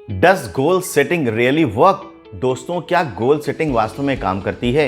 Does goal setting really work? दोस्तों, क्या goal setting वास्तव में काम करती है?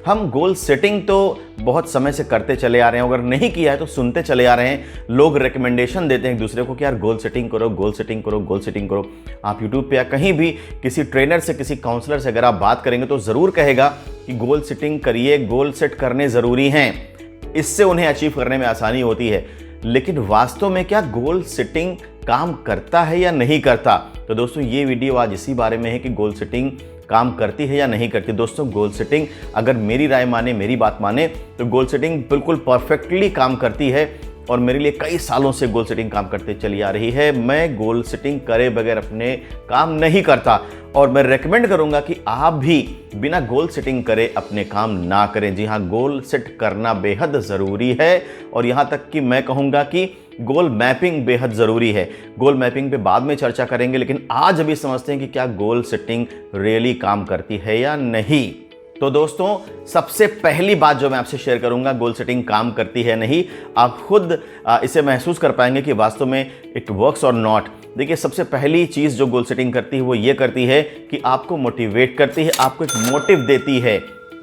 हम गोल सेटिंग तो बहुत समय से करते चले आ रहे हैं, अगर नहीं किया है तो सुनते चले आ रहे हैं। लोग रिकमेंडेशन देते हैं एक दूसरे को कि यार गोल सेटिंग करो, गोल सेटिंग करो, गोल सेटिंग करो। आप यूट्यूब पे या कहीं भी किसी ट्रेनर से, किसी काउंसलर से अगर आप बात करेंगे तो ज़रूर कहेगा कि गोल सेटिंग करिए, गोल सेट करने ज़रूरी हैं, इससे उन्हें अचीव करने में आसानी होती है। लेकिन वास्तव में क्या गोल सेटिंग काम करता है या नहीं करता? तो दोस्तों, ये वीडियो आज इसी बारे में है कि गोल सेटिंग काम करती है या नहीं करती। दोस्तों, गोल सेटिंग अगर मेरी राय माने, मेरी बात माने, तो गोल सेटिंग बिल्कुल परफेक्टली काम करती है और मेरे लिए कई सालों से गोल सेटिंग काम करते चली आ रही है। मैं गोल सेटिंग करे बगैर अपने काम नहीं करता और मैं रेकमेंड करूंगा कि आप भी बिना गोल सेटिंग करे अपने काम ना करें। जी हाँ, गोल सेट करना बेहद ज़रूरी है और यहाँ तक कि मैं कहूँगा कि गोल मैपिंग बेहद ज़रूरी है। गोल मैपिंग पे बाद में चर्चा करेंगे, लेकिन आज अभी समझते हैं कि क्या गोल सेटिंग रियली काम करती है या नहीं। तो दोस्तों, सबसे पहली बात जो मैं आपसे शेयर करूंगा, गोल सेटिंग काम करती है नहीं, आप खुद इसे महसूस कर पाएंगे कि वास्तव में इट वर्क्स और नॉट। देखिए, सबसे पहली चीज़ जो गोल सेटिंग करती है वो ये करती है कि आपको मोटिवेट करती है, आपको एक मोटिव देती है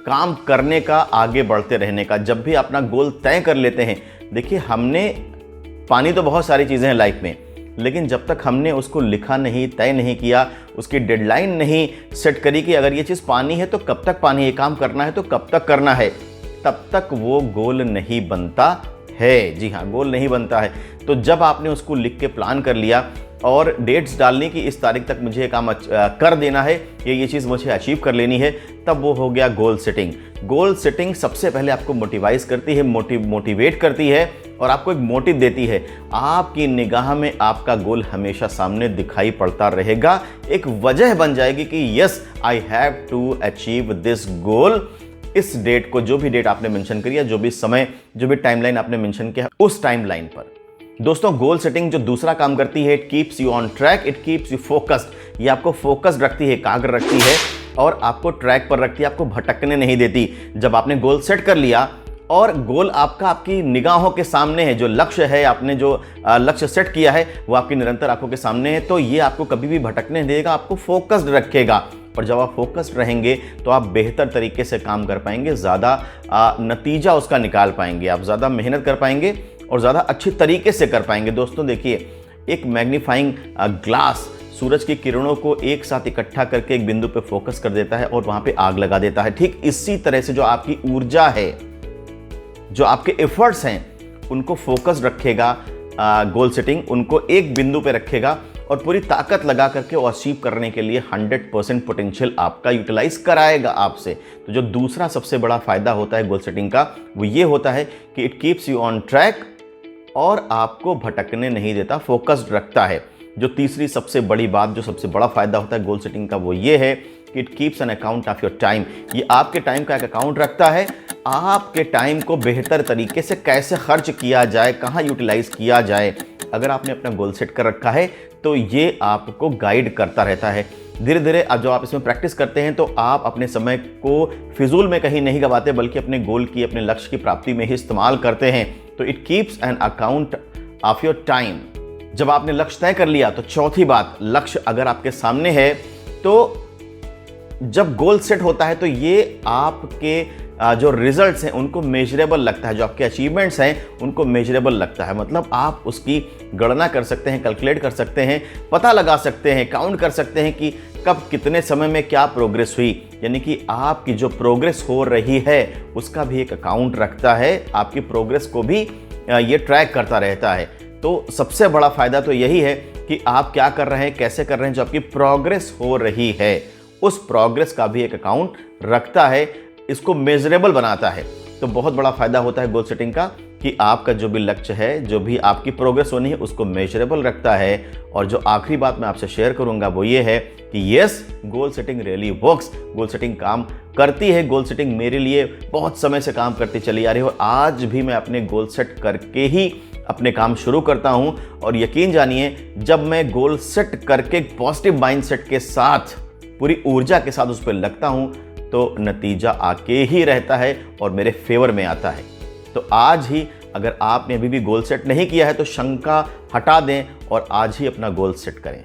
काम करने का, आगे बढ़ते रहने का। जब भी अपना गोल तय कर लेते हैं, देखिए, हमने पानी तो बहुत सारी चीज़ें हैं लाइफ में, लेकिन जब तक हमने उसको लिखा नहीं, तय नहीं किया, उसकी डेडलाइन नहीं सेट करी कि अगर ये चीज़ पानी है तो कब तक पानी, ये काम करना है तो कब तक करना है, तब तक वो गोल नहीं बनता है। जी हाँ, गोल नहीं बनता है। तो जब आपने उसको लिख के प्लान कर लिया और डेट्स डालनी कि इस तारीख तक मुझे ये काम कर देना है, ये चीज़ मुझे अचीव कर लेनी है, तब वो हो गया गोल सेटिंग। गोल सेटिंग सबसे पहले आपको मोटिवाइज करती है, मोटिवेट करती है और आपको एक मोटिव देती है। आपकी निगाह में आपका गोल हमेशा सामने दिखाई पड़ता रहेगा, एक वजह बन जाएगी कि yes, I have to achieve this goal. इस डेट को, जो भी डेट आपने मेंशन करी है, जो भी समय, जो भी टाइमलाइन आपने मेंशन किया, उस टाइमलाइन पर। दोस्तों, गोल सेटिंग जो दूसरा काम करती है, it keeps you on track, it keeps you focused. ये आपको फोकस्ड रखती है, एकाग्र रखती है और आपको ट्रैक पर रखती है, आपको भटकने नहीं देती। जब आपने गोल सेट कर लिया और गोल आपका आपकी निगाहों के सामने है, जो लक्ष्य है, आपने जो लक्ष्य सेट किया है वो आपकी निरंतर आंखों के सामने है, तो ये आपको कभी भी भटकने नहीं देगा, आपको फोकस्ड रखेगा। और जब आप फोकस्ड रहेंगे तो आप बेहतर तरीके से काम कर पाएंगे, ज़्यादा नतीजा उसका निकाल पाएंगे, आप ज़्यादा मेहनत कर पाएंगे और ज़्यादा अच्छी तरीके से कर पाएंगे। दोस्तों, देखिए, एक मैग्नीफाइंग ग्लास सूरज की किरणों को एक साथ इकट्ठा करके एक बिंदु पे फोकस कर देता है और वहाँ पे आग लगा देता है। ठीक इसी तरह से जो आपकी ऊर्जा है, जो आपके एफर्ट्स हैं, उनको फोकस रखेगा गोल सेटिंग, उनको एक बिंदु पे रखेगा और पूरी ताकत लगा करके अचीव करने के लिए 100% पोटेंशियल आपका यूटिलाइज कराएगा आपसे। तो जो दूसरा सबसे बड़ा फायदा होता है गोल सेटिंग का, वो ये होता है कि it keeps you on track और आपको भटकने नहीं देता, फोकस्ड रखता है। जो तीसरी सबसे बड़ी बात, जो सबसे बड़ा फायदा होता है गोल सेटिंग का, वो ये है कि it keeps an account of your time. ये आपके टाइम का एक अकाउंट रखता है, आपके टाइम को बेहतर तरीके से कैसे खर्च किया जाए, कहाँ यूटिलाइज किया जाए। अगर आपने अपना गोल सेट कर रखा है तो ये आपको गाइड करता रहता है। धीरे धीरे अब जब आप इसमें प्रैक्टिस करते हैं तो आप अपने समय को फिजूल में कहीं नहीं गवाते, बल्कि अपने गोल की, अपने लक्ष्य की प्राप्ति में ही इस्तेमाल करते हैं। तो it keeps an account of your time. जब आपने लक्ष्य तय कर लिया तो चौथी बात, लक्ष्य अगर आपके सामने है तो जब गोल सेट होता है तो ये आपके जो रिजल्ट्स हैं उनको मेजरेबल लगता है, जो आपके अचीवमेंट्स हैं उनको मेजरेबल लगता है। मतलब आप उसकी गणना कर सकते हैं, कैलकुलेट कर सकते हैं, पता लगा सकते हैं, काउंट कर सकते हैं कि कब कितने समय में क्या प्रोग्रेस हुई। यानी कि आपकी जो प्रोग्रेस हो रही है उसका भी एक अकाउंट रखता है, आपकी प्रोग्रेस को भी ये ट्रैक करता रहता है। तो सबसे बड़ा फ़ायदा तो यही है कि आप क्या कर रहे हैं, कैसे कर रहे हैं, जो आपकी प्रोग्रेस हो रही है उस प्रोग्रेस का भी एक अकाउंट रखता है, इसको मेजरेबल बनाता है। तो बहुत बड़ा फायदा होता है गोल सेटिंग का कि आपका जो भी लक्ष्य है, जो भी आपकी प्रोग्रेस होनी है, उसको मेजरेबल रखता है। और जो आखिरी बात मैं आपसे शेयर करूंगा वो ये है कि yes, goal setting really works. Goal setting काम करती है। गोल सेटिंग मेरे लिए बहुत समय से काम करती चली आ रही है और आज भी मैं अपने गोल सेट करके ही अपने काम शुरू करता हूं। और यकीन जानिए, जब मैं गोल सेट करके पॉजिटिव माइंडसेट के साथ, पूरी ऊर्जा के साथ उस पर लगता हूं, तो नतीजा आके ही रहता है और मेरे फेवर में आता है। तो आज ही अगर आपने अभी भी गोल सेट नहीं किया है तो शंका हटा दें और आज ही अपना गोल सेट करें।